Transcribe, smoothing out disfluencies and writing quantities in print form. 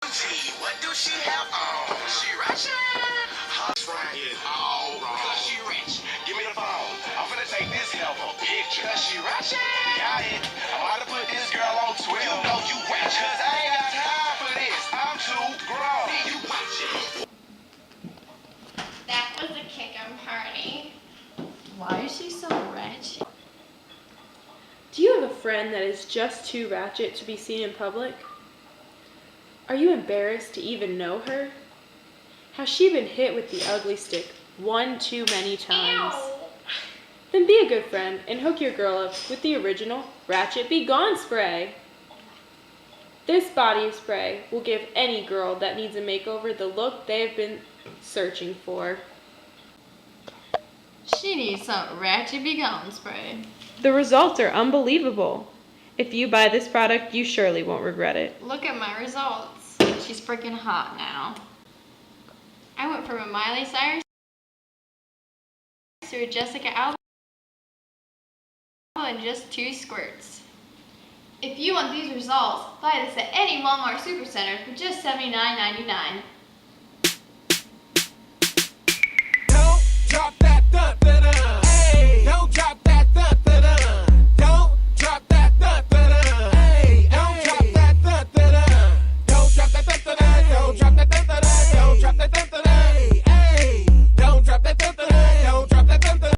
OMG, what do she have on? She Ratchet. Her front is all wrong. Cause she rich. Give me the phone. I'm finna take this hell of a picture. Cause she Ratchet. Got it. I'm about to put this girl on Twitter. You know you Ratchet. Cause I ain't got time for this. I'm too grown. You watch it. That was a kick-em party. Why is she so ratchet? Do you have a friend that is just too ratchet to be seen in public? Are you embarrassed to even know her? Has she been hit with the ugly stick one too many times? Ew. Then be a good friend and hook your girl up with the original Ratchet Be Gone spray. This body spray will give any girl that needs a makeover the look they have been searching for. She needs some Ratchet Be Gone spray. The results are unbelievable. If you buy this product, you surely won't regret it. Look at my results. She's freaking hot now. I went from a Miley Cyrus to a Jessica Alba in just 2 squirts. If you want these results, buy this at any Walmart Supercenter for just $79.99. Drop that,